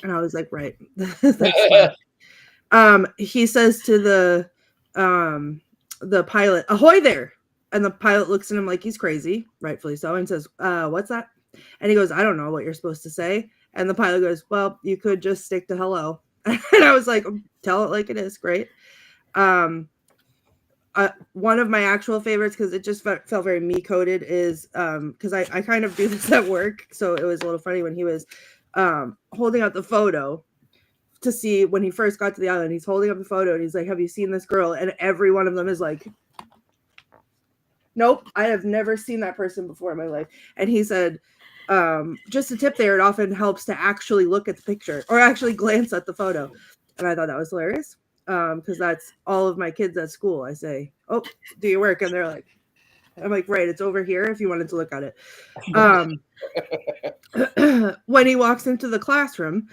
And I was like, right. He says to the pilot, "Ahoy there!" And the pilot looks at him like he's crazy, rightfully so, and says, "What's that?" And he goes, "I don't know what you're supposed to say." And the pilot goes, "Well, you could just stick to hello." And I was like, tell it like it is. Great. One of my actual favorites, because it just felt very me coded, is because I kind of do this at work. So it was a little funny when he was holding out the photo to see when he first got to the island. He's holding up the photo and he's like, "Have you seen this girl?" And every one of them is like, "Nope, I have never seen that person before in my life." And he said, just a tip there, it often helps to actually look at the picture or actually glance at the photo. And I thought that was hilarious because that's all of my kids at school. I say, "Oh, do your work?" And they're like, I'm like, "Right, it's over here if you wanted to look at it." When he walks into the classroom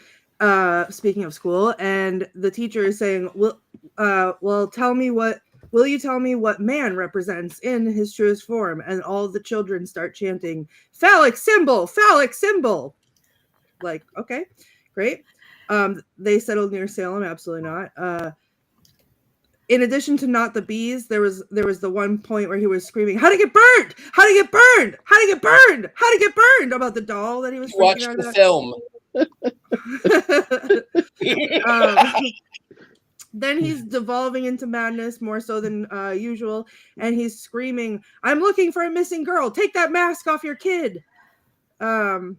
speaking of school, and the teacher is saying, will you tell me what man represents in his truest form? And all the children start chanting, phallic symbol, phallic symbol. Like, okay, great. They settled near Salem. Absolutely not. In addition to not the bees, there was the one point where he was screaming, how to get burned, how to get burned, how to get burned, how to get burned, about the doll that he was Watch freaking out the about. film. Then he's devolving into madness more so than usual, and he's screaming, I'm looking for a missing girl, take that mask off your kid. Then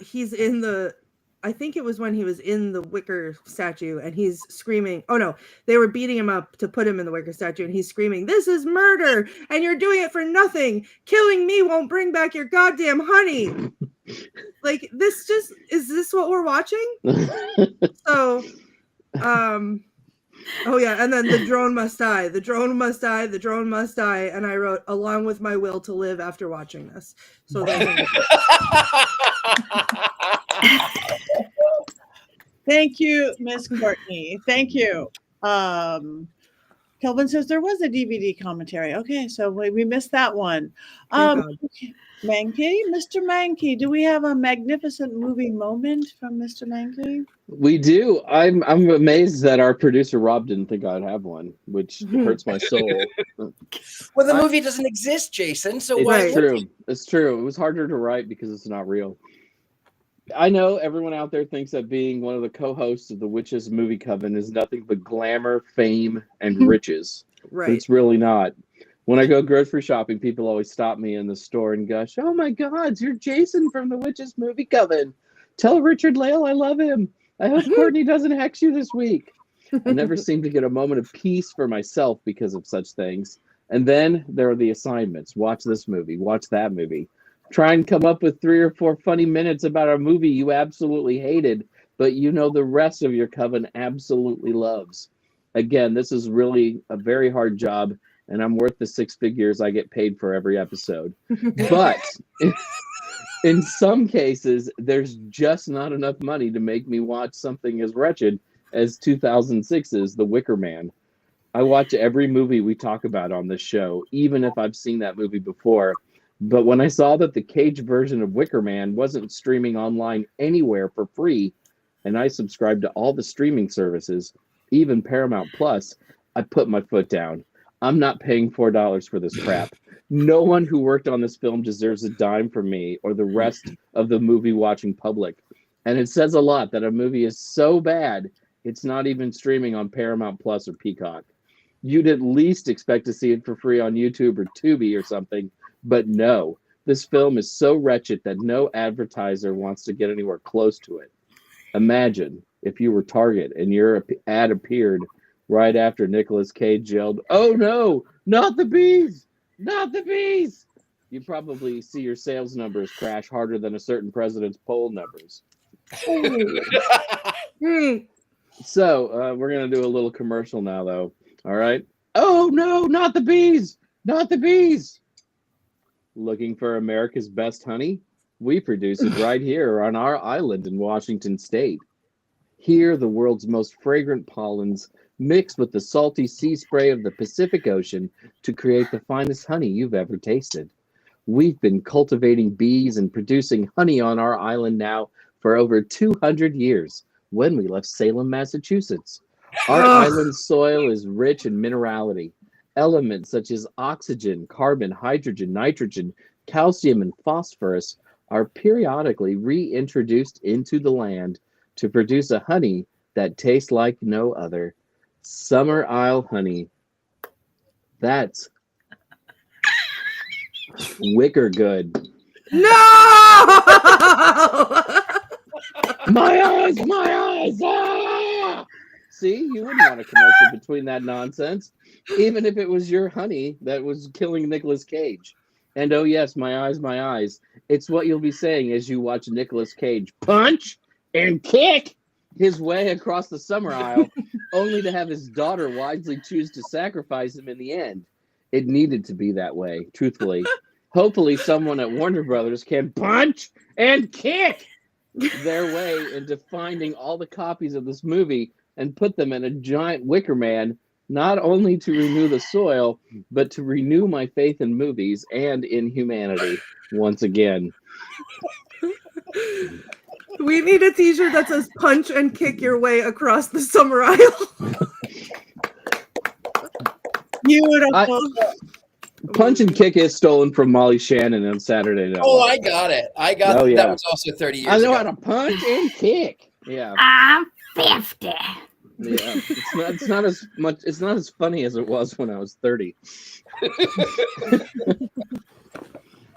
he's in the, I think it was when he was in the wicker statue, and he's screaming, oh no, they were beating him up to put him in the wicker statue, and he's screaming, this is murder and you're doing it for nothing, killing me won't bring back your goddamn honey. Like, this just, is this what we're watching? So oh yeah, and then the drone must die, the drone must die, the drone must die, and I wrote, along with my will to live after watching this. So Thank you, Miss Courtney. Thank you. Kelvin says there was a DVD commentary. Okay, so we missed that one. Okay. Mankey, Mr. Mankey, do we have a magnificent movie moment from Mr. Mankey? We do. I'm amazed that our producer Rob didn't think I'd have one, which hurts my soul. Well, the movie doesn't exist, Jason. So It's why? true. It's true. It was harder to write because it's not real. I know everyone out there thinks that being one of the co-hosts of the Witches Movie Coven is nothing but glamour, fame, and riches. right. But it's really not. When I go grocery shopping, people always stop me in the store and gush, oh my God, you're Jason from the Witches Movie Coven. Tell Richard-Lael I love him. I hope Courtney doesn't hex you this week. I never seem to get a moment of peace for myself because of such things. And then there are the assignments. Watch this movie. Watch that movie. Try and come up with 3 or 4 funny minutes about a movie you absolutely hated, but you know the rest of your coven absolutely loves. Again, this is really a very hard job, and I'm worth the 6 figures I get paid for every episode. But in some cases, there's just not enough money to make me watch something as wretched as 2006's The Wicker Man. I watch every movie we talk about on this show, even if I've seen that movie before. But when I saw that the Cage version of Wicker Man wasn't streaming online anywhere for free, and I subscribed to all the streaming services, even Paramount Plus, I put my foot down. I'm not paying $4 for this crap. No one who worked on this film deserves a dime from me or the rest of the movie-watching public. And it says a lot that a movie is so bad, it's not even streaming on Paramount Plus or Peacock. You'd at least expect to see it for free on YouTube or Tubi or something. But no, this film is so wretched that no advertiser wants to get anywhere close to it. Imagine if you were Target and your ad appeared right after Nicolas Cage yelled, oh no, not the bees, not the bees. You probably see your sales numbers crash harder than a certain president's poll numbers. So we're going to do a little commercial now, though. All right. Oh no, not the bees, not the bees. Looking for America's best honey? We produce it right here on our island in Washington State. Here, the world's most fragrant pollens mix with the salty sea spray of the Pacific Ocean to create the finest honey you've ever tasted. We've been cultivating bees and producing honey on our island now for over 200 years, when we left Salem, Massachusetts. Our island's soil is rich in minerality. Elements such as oxygen, carbon, hydrogen, nitrogen, calcium, and phosphorus are periodically reintroduced into the land to produce a honey that tastes like no other. Summer Isle honey. That's wicker good. No! My eyes, my eyes! Ah! See, you wouldn't want a commercial between that nonsense, even if it was your honey that was killing Nicolas Cage. And oh yes, my eyes, my eyes. It's what you'll be saying as you watch Nicolas Cage punch and kick his way across the Summer Isle, only to have his daughter wisely choose to sacrifice him in the end. It needed to be that way, truthfully. hopefully someone at Warner Brothers can punch and kick their way into finding all the copies of this movie and put them in a giant Wicker Man, not only to renew the soil, but to renew my faith in movies and in humanity once again. We need a t-shirt that says punch and kick your way across the summer aisle. Beautiful. Punch and kick is stolen from Molly Shannon on Saturday Night. Oh, I got it. Oh, yeah. That was also 30 years I know ago. how to punch and kick. Yeah. I'm 50. Yeah. It's not as much. It's not as funny as it was when I was 30.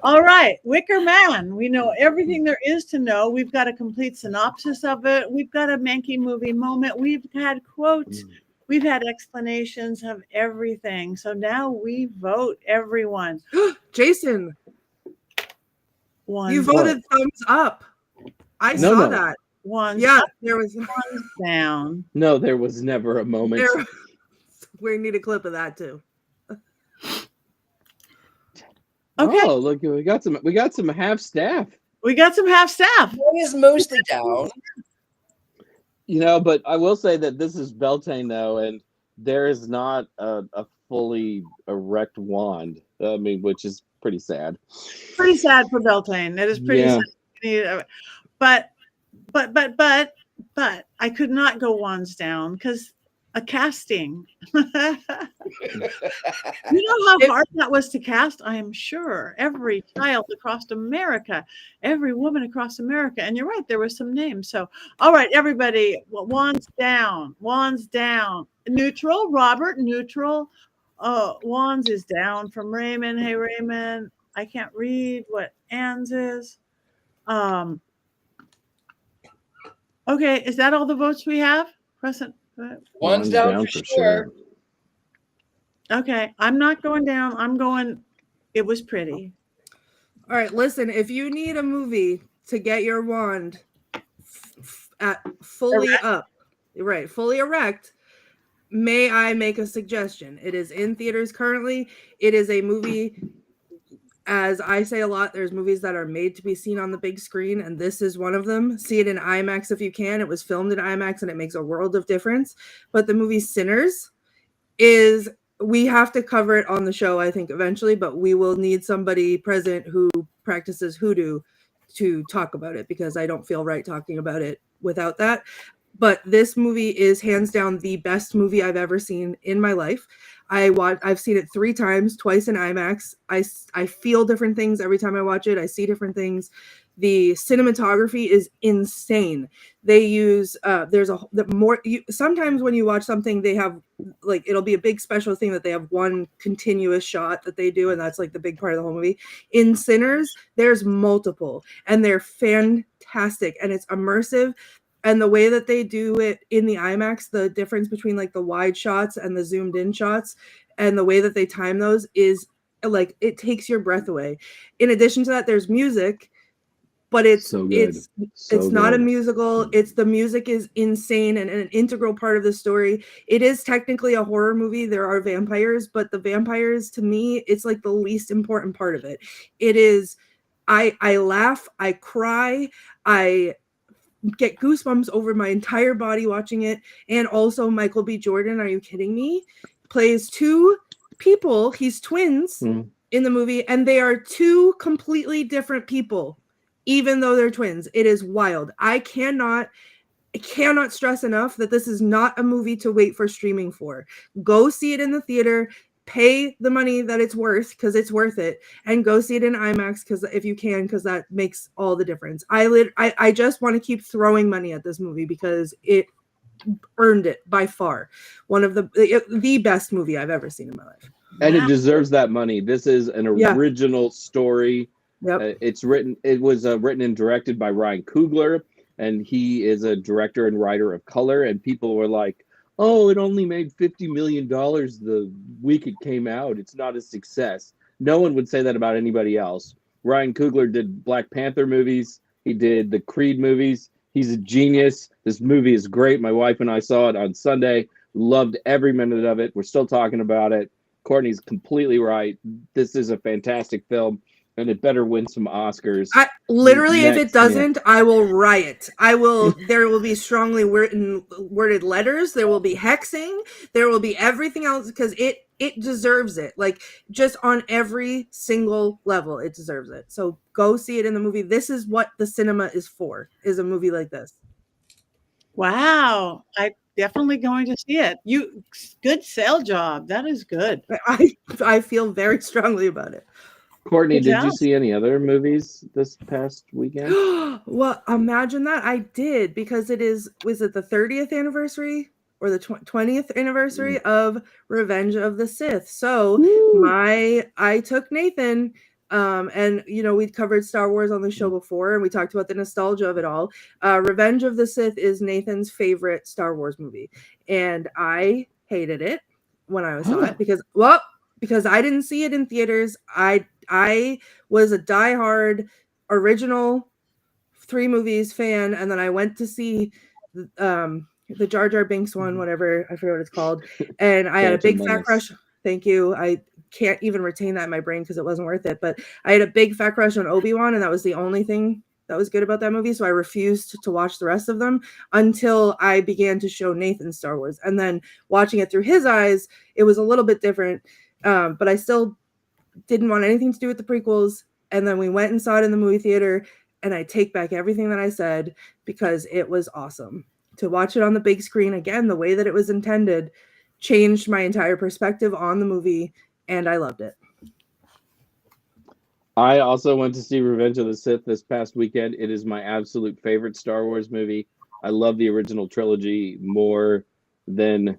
All right, Wicker Man. We know everything there is to know. We've got a complete synopsis of it. We've got a Mankey movie moment. We've had quotes. We've had explanations of everything. So now we vote, everyone. Jason, you voted thumbs up. I saw that. One. Yeah, there was one down. No, there was never a moment. We need a clip of that too. Okay. Oh, look, we got some half staff. We got some half staff. One is mostly down. You know, but I will say that this is Beltane, though, and there is not a fully erect wand. I mean, which is pretty sad. Pretty sad for Beltane. It is pretty sad. But I could not go wands down because a casting. You know how hard that was to cast? I am sure. Every child across America, every woman across America. And you're right, there were some names. So, all right, everybody, wands down. Wands down. Neutral, Robert, neutral. Wands is down from Raymond. Hey, Raymond. I can't read what Ann's is. Okay, is that all the votes we have? Crescent. One's down for sure. Okay, I'm not going down. I'm going, it was pretty. All right, listen, if you need a movie to get your wand at fully erect. Up, right, fully erect, may I make a suggestion? It is in theaters currently. It is a movie, as I say a lot, there's movies that are made to be seen on the big screen, and this is one of them. See it in IMAX if you can. It was filmed in IMAX, and it makes a world of difference. But the movie Sinners is, we have to cover it on the show, I think, eventually, but we will need somebody present who practices hoodoo to talk about it, because I don't feel right talking about it without that. But this movie is hands down the best movie I've ever seen in my life. I've seen it 3 times, twice in IMAX. I feel different things every time I watch it. I see different things. The cinematography is insane. They use sometimes when you watch something, they have like, it'll be a big special thing that they have one continuous shot that they do, and that's like the big part of the whole movie. In Sinners, there's multiple, and they're fantastic, and it's immersive. And the way that they do it in the IMAX, the difference between like the wide shots and the zoomed in shots, and the way that they time those is like, it takes your breath away. In addition to that, there's music, but it's not a musical. The music is insane and an integral part of the story. It is technically a horror movie. There are vampires, but the vampires, to me, it's like the least important part of it. It is, I laugh, I cry, I get goosebumps over my entire body watching it. And also Michael B. Jordan, are you kidding me? Plays 2 people. He's twins in the movie, and they are 2 completely different people, even though they're twins. It is wild. I cannot stress enough that this is not a movie to wait for streaming for. Go see it in the theater. Pay the money that it's worth, because it's worth it, and go see it in IMAX, because if you can, because that makes all the difference. I just want to keep throwing money at this movie because it earned it by far. One of the best movie I've ever seen in my life, and it deserves that money. This is an original story. Yep. It was written and directed by Ryan Coogler, and he is a director and writer of color. And people were like, oh, it only made $50 million the week it came out. It's not a success. No one would say that about anybody else. Ryan Coogler did Black Panther movies. He did the Creed movies. He's a genius. This movie is great. My wife and I saw it on Sunday. Loved every minute of it. We're still talking about it. Courtney's completely right. This is a fantastic film. And it better win some Oscars. Literally, if it next year. doesn't, I will riot. There will be strongly worded letters. There will be hexing. There will be everything else because it deserves it. Like, just on every single level, it deserves it. So go see it in the movie. This is what the cinema is for, is a movie like this. Wow. I'm definitely going to see it. Good sale job. That is good. I feel very strongly about it. Courtney, Good did you job. see any other movies this past weekend? Well, imagine that. I did, because was it the 30th anniversary or the 20th anniversary of Revenge of the Sith? So I took Nathan, and we'd covered Star Wars on the show before, and we talked about the nostalgia of it all. Revenge of the Sith is Nathan's favorite Star Wars movie, and I hated it when I saw it because I didn't see it in theaters. I was a diehard original 3 movies fan, and then I went to see the Jar Jar Binks one, whatever, I forget what it's called, and I had a big fat crush. Thank you. I can't even retain that in my brain because it wasn't worth it, but I had a big fat crush on Obi-Wan, and that was the only thing that was good about that movie, so I refused to watch the rest of them until I began to show Nathan Star Wars, and then watching it through his eyes, it was a little bit different, but I still didn't want anything to do with the prequels. And then we went and saw it in the movie theater, and I take back everything that I said because it was awesome. To watch it on the big screen again, the way that it was intended, changed my entire perspective on the movie, and I loved it. I also went to see Revenge of the Sith this past weekend. It is my absolute favorite Star Wars movie. I love the original trilogy more than,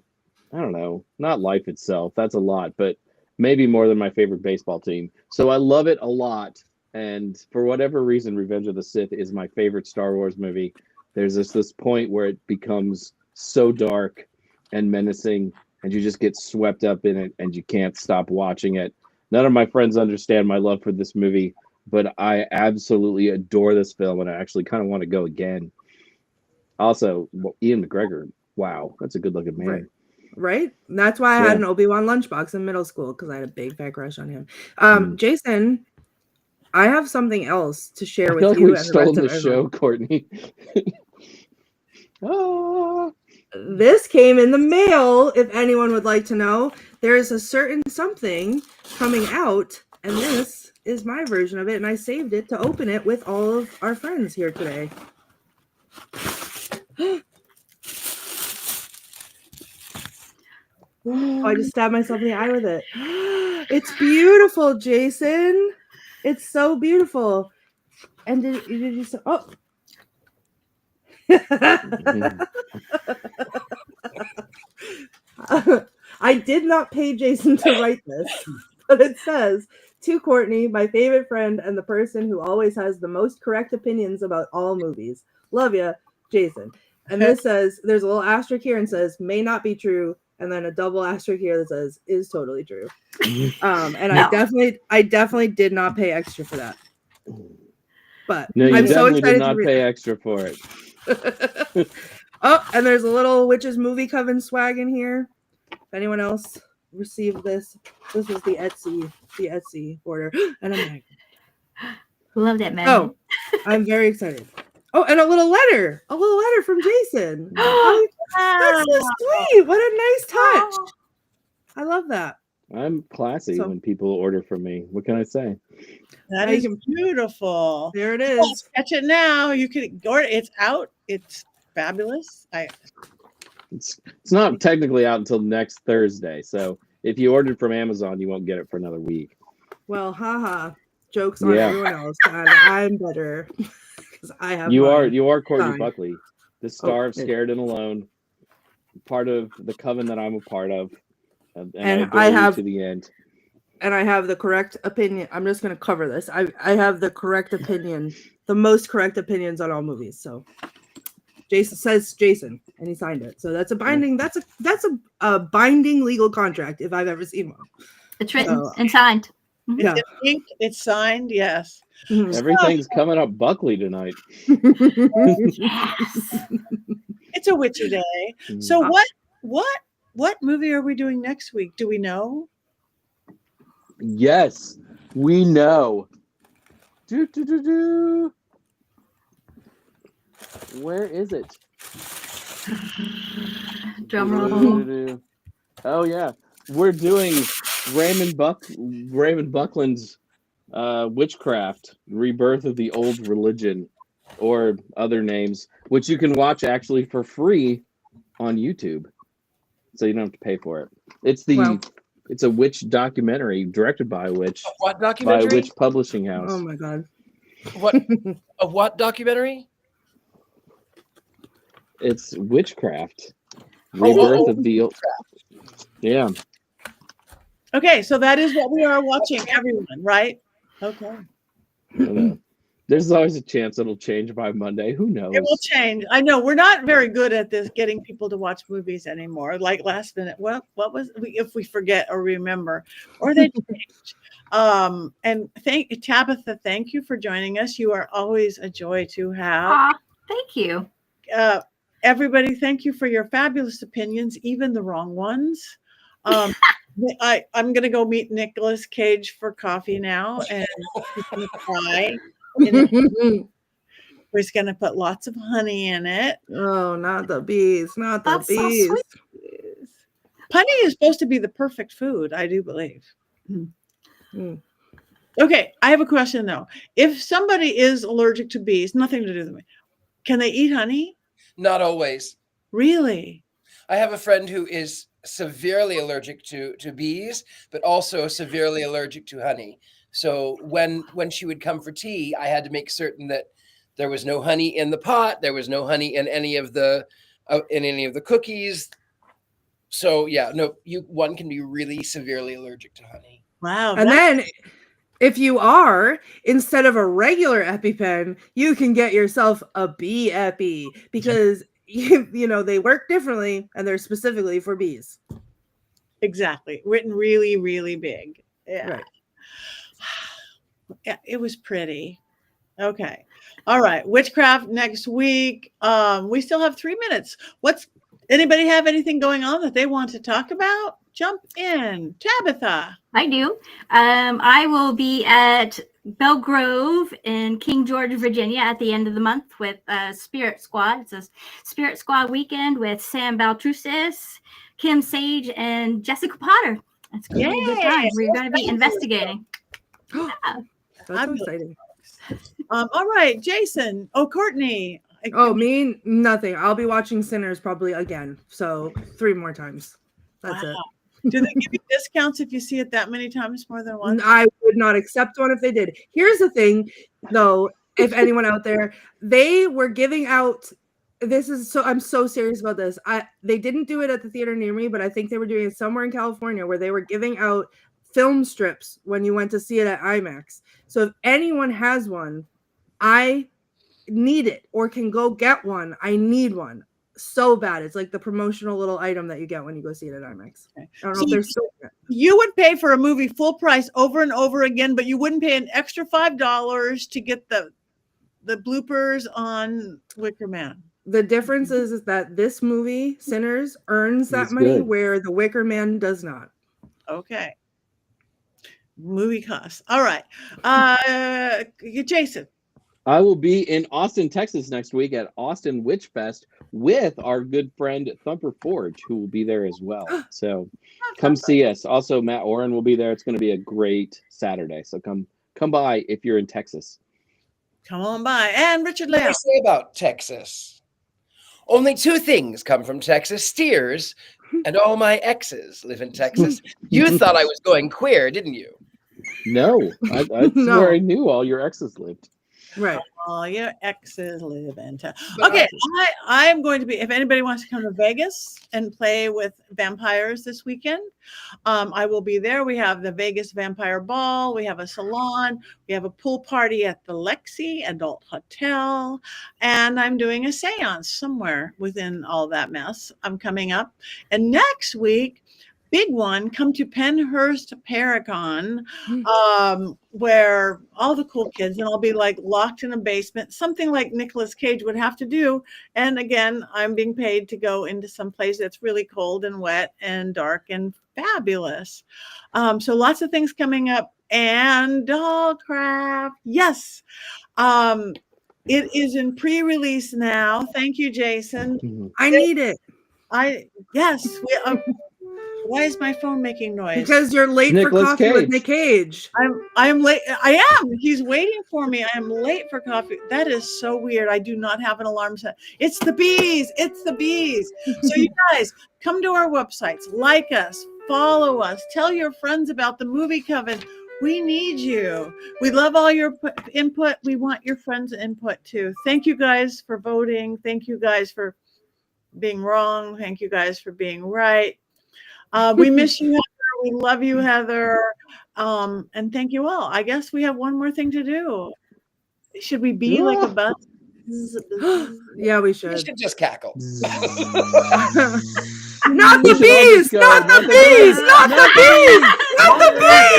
I don't know, not life itself. That's a lot, but maybe more than my favorite baseball team. So I love it a lot. And for whatever reason, Revenge of the Sith is my favorite Star Wars movie. There's this point where it becomes so dark and menacing, and you just get swept up in it, and you can't stop watching it. None of my friends understand my love for this movie, but I absolutely adore this film, and I actually kind of want to go again. Also, Ian McGregor, wow, that's a good-looking man. Right? And that's why I had an Obi-Wan lunchbox in middle school, because I had a big fat crush on him. Jason, I have something else to share with you. We've stolen the show, Courtney. This came in the mail, if anyone would like to know. There is a certain something coming out, and this is my version of it, and I saved it to open it with all of our friends here today. Oh, I just stabbed myself in the eye with it. It's beautiful, Jason. It's so beautiful. And did you say, oh. I did not pay Jason to write this, but it says, to Courtney, my favorite friend and the person who always has the most correct opinions about all movies. Love ya, Jason. And this says, there's a little asterisk here and says, may not be true. And then a double asterisk here that says, is totally true. And no. I definitely did not pay extra for that. But no, you I'm definitely so excited did not to pay extra for it. Oh, and there's a little Witches Movie Coven swag in here. If anyone else received this was the Etsy order. And I'm like, love that, man. Oh, I'm very excited. Oh, and a little letter from Jason. Oh, that's so sweet. What a nice touch. I love that. I'm classy when people order from me. What can I say? That is beautiful. There it is. Catch it now. You can order. It's out. It's fabulous. It's not technically out until next Thursday. So if you ordered from Amazon, you won't get it for another week. Well, haha. Jokes on everyone else. I'm better. I have you are Courtney Buckley, the star of Scared and Alone, part of the coven that I'm a part of, and I have to the end. And I have the correct opinion. I'm just going to cover this. I have the correct opinion, the most correct opinions on all movies. So Jason says Jason, and he signed it. So that's a binding. That's a binding legal contract if I've ever seen one. It's written and signed. It's inked, it's signed. Yes. Everything's coming up Buckley tonight. It's a witchy day. So what movie are we doing next week? Do we know? Yes, we know. Where is it? Drum roll. Oh yeah, we're doing Raymond Buckland's Witchcraft: Rebirth of the Old Religion, or other names, which you can watch actually for free on YouTube, so you don't have to pay for it. It's a witch documentary directed by a witch. What By a documentary? witch publishing house. Oh my god. What? A what documentary? It's Witchcraft: Rebirth of the Old. Yeah. Okay, so that is what we are watching, everyone, right? Okay. I don't know. There's always a chance it'll change by Monday. Who knows? It will change. I know we're not very good at this, getting people to watch movies anymore. Like last minute, what was if we forget or remember, or they change. And Tabitha, thank you for joining us. You are always a joy to have. Aw, thank you. Everybody, thank you for your fabulous opinions, even the wrong ones. I'm going to go meet Nicolas Cage for coffee now, and he's going to cry. He's going to put lots of honey in it. Oh, not the bees, not the That's so bees. sweet. Honey is supposed to be the perfect food, I do believe. Mm. Okay, I have a question though. If somebody is allergic to bees, nothing to do with me, can they eat honey? Not always. Really? I have a friend who is severely allergic to bees, but also severely allergic to honey. So when she would come for tea, I had to make certain that there was no honey in the pot, there was no honey in any of the cookies. So yeah, no, one can be really severely allergic to honey. Wow. And then if you are, instead of a regular EpiPen, you can get yourself a bee epi, because you know they work differently and they're specifically for bees. Exactly. Written really, really big. Yeah. Right. Yeah, it was pretty. Okay. All right. Witchcraft next week. We still have 3 minutes. Anybody have anything going on that they want to talk about? Jump in. Tabitha. I do. I will be at Belle Grove in King George, Virginia at the end of the month with Spirit Squad. It's a Spirit Squad weekend with Sam Baltrusis, Kim Sage, and Jessica Potter. It's going to be a good time. We're going to be investigating. Yeah. That's so exciting. All right, Jason. Oh, Courtney. Oh, me? Nothing. I'll be watching Sinners probably again. So 3 more times. That's it. Do they give you discounts if you see it that many times more than once? I would not accept one if they did. Here's the thing, though, if anyone out there, they were giving out, I'm so serious about this. They didn't do it at the theater near me, but I think they were doing it somewhere in California where they were giving out film strips when you went to see it at IMAX. So if anyone has one, I need it, or can go get one. I need one so bad. It's like the promotional little item that you get when you go see it at IMAX. Okay. I don't know if they're so good. You would pay for a movie full price over and over again, but you wouldn't pay an extra $5 to get the bloopers on Wicker Man. The difference is that this movie, Sinners, earns that It's money good. where the Wicker Man does not. Okay. Movie costs. All right. Jason. I will be in Austin, Texas next week at Austin Witch Fest with our good friend Thumper Forge, who will be there as well. So come see us. Also, Matt Oren will be there. It's going to be a great Saturday. So come by if you're in Texas. Come on by. And Richard What do Lael. I say about Texas? Only 2 things come from Texas: steers, and all my exes live in Texas. You thought I was going queer, didn't you? No, that's No. where I knew all your exes lived. Right. Oh, your exes live in town. But Okay, I am going to be, if anybody wants to come to Vegas and play with vampires this weekend, I will be there. We have the Vegas Vampire Ball. We have a salon. We have a pool party at the Lexi Adult Hotel. And I'm doing a seance somewhere within all that mess. I'm coming up. And next week, big one, come to Penhurst Paracon, where all the cool kids, and I'll be like locked in a basement, something like Nicolas Cage would have to do. And again, I'm being paid to go into some place that's really cold and wet and dark and fabulous. So lots of things coming up and Dollcraft. Yes. It is in pre-release now. Thank you, Jason. I need it. Yes. Why is my phone making noise? Because you're late Nicolas for coffee with Cage. Nick Cage. I am late. I am. He's waiting for me. I am late for coffee. That is so weird. I do not have an alarm set. It's the bees. It's the bees. So you guys come to our websites, like us, follow us, tell your friends about the Movie Coven. We need you. We love all your input. We want your friends' input too. Thank you guys for voting. Thank you guys for being wrong. Thank you guys for being right. We miss you, Heather. We love you, Heather. And thank you all. I guess we have one more thing to do. Should we be like a buzz? Yeah, we You should. should just cackle. Not the bees! Not the bees! Not the bees! Not the bees!